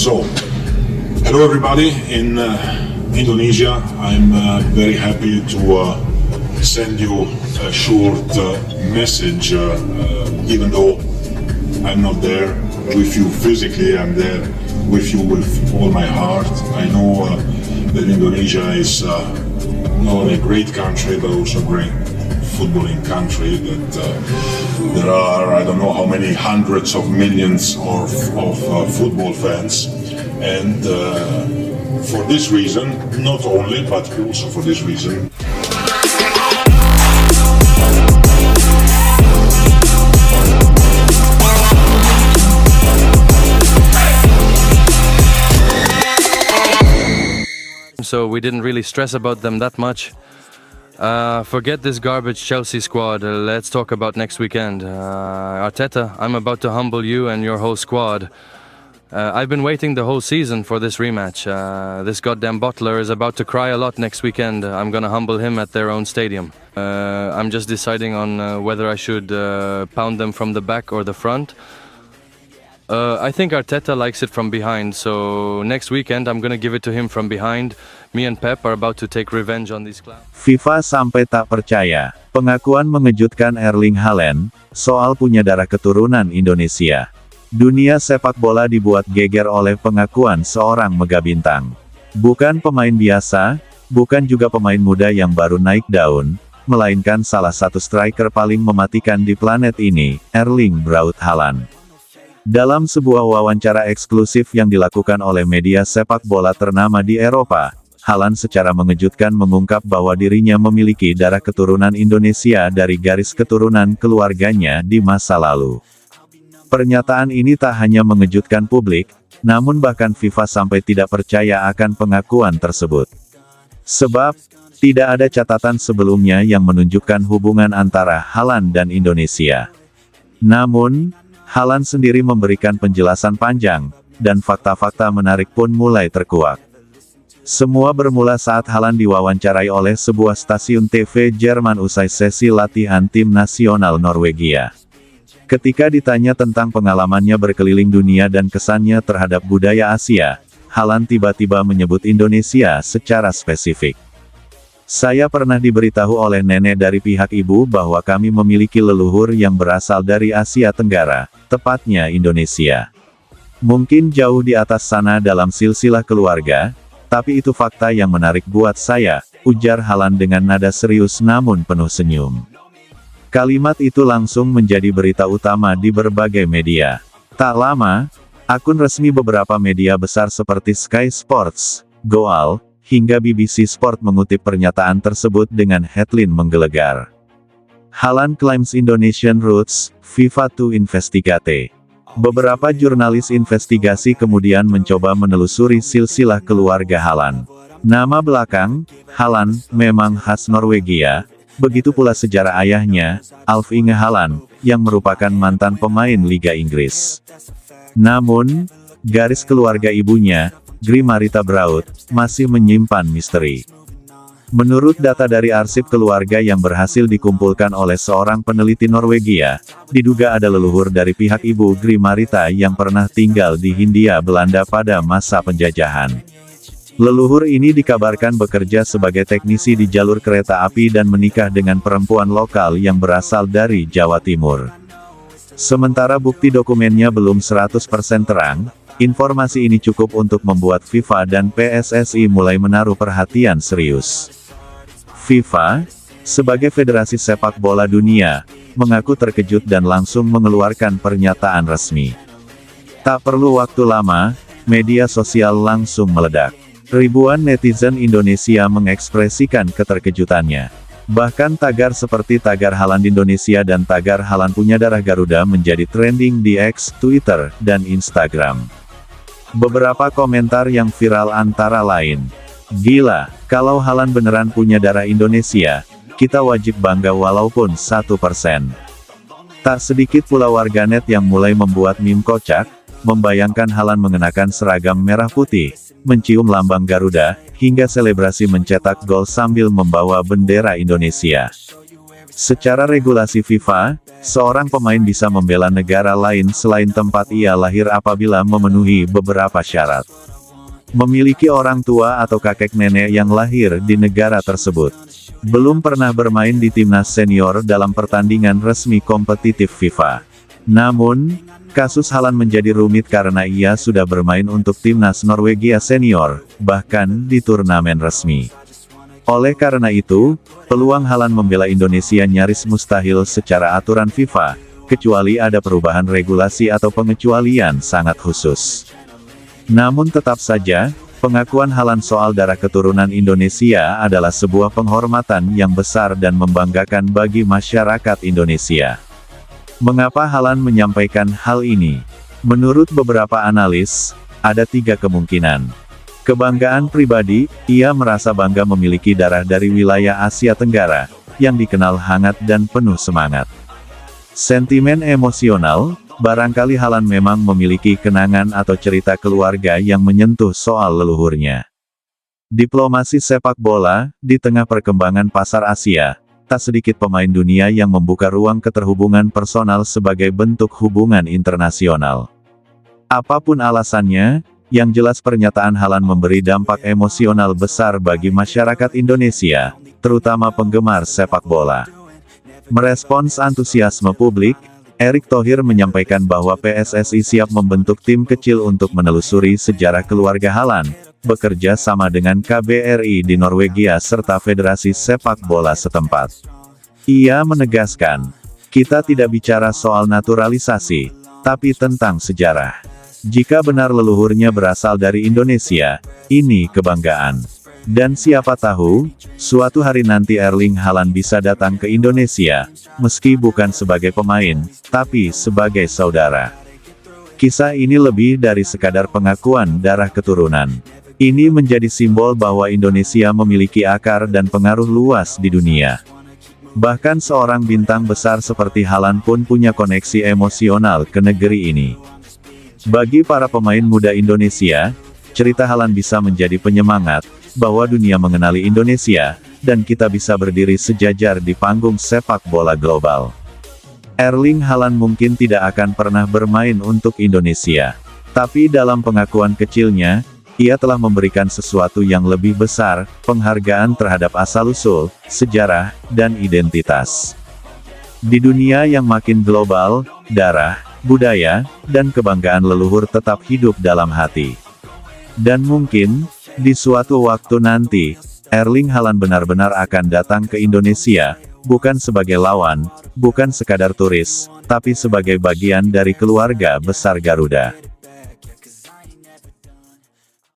So, hello everybody in Indonesia. I'm very happy to send you a short message, even though I'm not there with you physically. I'm there with you with all my heart. I know that Indonesia is not only a great country but also a great footballing country, that there are, I don't know how many hundreds of millions of football fans, and for this reason, not only, but also for this reason, so we didn't really stress about them that much. Forget this garbage Chelsea squad. Let's talk about next weekend. Arteta, I'm about to humble you and your whole squad. I've been waiting the whole season for this rematch. This goddamn bottler is about to cry a lot next weekend. I'm gonna humble him at their own stadium. I'm just deciding on whether I should pound them from the back or the front. I think Arteta likes it from behind, so next weekend I'm gonna give it to him from behind. Me and Pep are about to take revenge on these clowns. FIFA sampai tak percaya. Pengakuan mengejutkan Erling Haaland, soal punya darah keturunan Indonesia. Dunia sepak bola dibuat geger oleh pengakuan seorang megabintang. Bukan pemain biasa, bukan juga pemain muda yang baru naik daun, melainkan salah satu striker paling mematikan di planet ini, Erling Braut Haaland. Dalam sebuah wawancara eksklusif yang dilakukan oleh media sepak bola ternama di Eropa, Haaland secara mengejutkan mengungkap bahwa dirinya memiliki darah keturunan Indonesia dari garis keturunan keluarganya di masa lalu. Pernyataan ini tak hanya mengejutkan publik, namun bahkan FIFA sampai tidak percaya akan pengakuan tersebut. Sebab, tidak ada catatan sebelumnya yang menunjukkan hubungan antara Haaland dan Indonesia. Namun, Haaland sendiri memberikan penjelasan panjang, dan fakta-fakta menarik pun mulai terkuak. Semua bermula saat Haaland diwawancarai oleh sebuah stasiun TV Jerman usai sesi latihan tim nasional Norwegia. Ketika ditanya tentang pengalamannya berkeliling dunia dan kesannya terhadap budaya Asia, Haaland tiba-tiba menyebut Indonesia secara spesifik. Saya pernah diberitahu oleh nenek dari pihak ibu bahwa kami memiliki leluhur yang berasal dari Asia Tenggara, tepatnya Indonesia. Mungkin jauh di atas sana dalam silsilah keluarga, tapi itu fakta yang menarik buat saya, ujar Haaland dengan nada serius namun penuh senyum. Kalimat itu langsung menjadi berita utama di berbagai media. Tak lama, akun resmi beberapa media besar seperti Sky Sports, Goal, hingga BBC Sport mengutip pernyataan tersebut dengan headline menggelegar. Haaland claims Indonesian roots, FIFA to investigate. Beberapa jurnalis investigasi kemudian mencoba menelusuri silsilah keluarga Haaland. Nama belakang, Haaland, memang khas Norwegia, begitu pula sejarah ayahnya, Alf Inge Haaland, yang merupakan mantan pemain Liga Inggris. Namun, garis keluarga ibunya, Gry Marita Braut, masih menyimpan misteri. Menurut data dari arsip keluarga yang berhasil dikumpulkan oleh seorang peneliti Norwegia, diduga ada leluhur dari pihak ibu Gry Marita yang pernah tinggal di Hindia Belanda pada masa penjajahan. Leluhur ini dikabarkan bekerja sebagai teknisi di jalur kereta api dan menikah dengan perempuan lokal yang berasal dari Jawa Timur. Sementara bukti dokumennya belum 100% terang, informasi ini cukup untuk membuat FIFA dan PSSI mulai menaruh perhatian serius. FIFA, sebagai federasi sepak bola dunia, mengaku terkejut dan langsung mengeluarkan pernyataan resmi. Tak perlu waktu lama, media sosial langsung meledak. Ribuan netizen Indonesia mengekspresikan keterkejutannya. Bahkan tagar seperti tagar Haaland Indonesia dan tagar Haaland punya darah Garuda menjadi trending di X, Twitter, dan Instagram. Beberapa komentar yang viral antara lain, "Gila, kalau Haaland beneran punya darah Indonesia, kita wajib bangga walaupun 1%. Tak sedikit pula warganet yang mulai membuat meme kocak, membayangkan Haaland mengenakan seragam merah putih, mencium lambang Garuda, hingga selebrasi mencetak gol sambil membawa bendera Indonesia. Secara regulasi FIFA, seorang pemain bisa membela negara lain selain tempat ia lahir apabila memenuhi beberapa syarat. Memiliki orang tua atau kakek nenek yang lahir di negara tersebut. Belum pernah bermain di timnas senior dalam pertandingan resmi kompetitif FIFA. Namun, kasus Haaland menjadi rumit karena ia sudah bermain untuk timnas Norwegia senior, bahkan di turnamen resmi. Oleh karena itu, peluang Haaland membela Indonesia nyaris mustahil secara aturan FIFA, kecuali ada perubahan regulasi atau pengecualian sangat khusus. Namun tetap saja, pengakuan Haaland soal darah keturunan Indonesia adalah sebuah penghormatan yang besar dan membanggakan bagi masyarakat Indonesia. Mengapa Haaland menyampaikan hal ini? Menurut beberapa analis, ada 3 kemungkinan. Kebanggaan pribadi, ia merasa bangga memiliki darah dari wilayah Asia Tenggara, yang dikenal hangat dan penuh semangat. Sentimen emosional, barangkali Haaland memang memiliki kenangan atau cerita keluarga yang menyentuh soal leluhurnya. Diplomasi sepak bola, di tengah perkembangan pasar Asia, tak sedikit pemain dunia yang membuka ruang keterhubungan personal sebagai bentuk hubungan internasional. Apapun alasannya, yang jelas pernyataan Haaland memberi dampak emosional besar bagi masyarakat Indonesia, terutama penggemar sepak bola. Merespons antusiasme publik, Erick Thohir menyampaikan bahwa PSSI siap membentuk tim kecil untuk menelusuri sejarah keluarga Haaland, bekerja sama dengan KBRI di Norwegia serta Federasi Sepak Bola setempat. Ia menegaskan, kita tidak bicara soal naturalisasi, tapi tentang sejarah. Jika benar leluhurnya berasal dari Indonesia, ini kebanggaan. Dan siapa tahu, suatu hari nanti Erling Haaland bisa datang ke Indonesia, meski bukan sebagai pemain, tapi sebagai saudara. Kisah ini lebih dari sekadar pengakuan darah keturunan. Ini menjadi simbol bahwa Indonesia memiliki akar dan pengaruh luas di dunia. Bahkan seorang bintang besar seperti Haaland pun punya koneksi emosional ke negeri ini. Bagi para pemain muda Indonesia, cerita Haaland bisa menjadi penyemangat, bahwa dunia mengenali Indonesia, dan kita bisa berdiri sejajar di panggung sepak bola global. Erling Haaland mungkin tidak akan pernah bermain untuk Indonesia. Tapi dalam pengakuan kecilnya, ia telah memberikan sesuatu yang lebih besar, penghargaan terhadap asal-usul, sejarah, dan identitas. Di dunia yang makin global, darah, budaya, dan kebanggaan leluhur tetap hidup dalam hati. Dan mungkin, di suatu waktu nanti, Erling Haaland benar-benar akan datang ke Indonesia, bukan sebagai lawan, bukan sekadar turis, tapi sebagai bagian dari keluarga besar Garuda.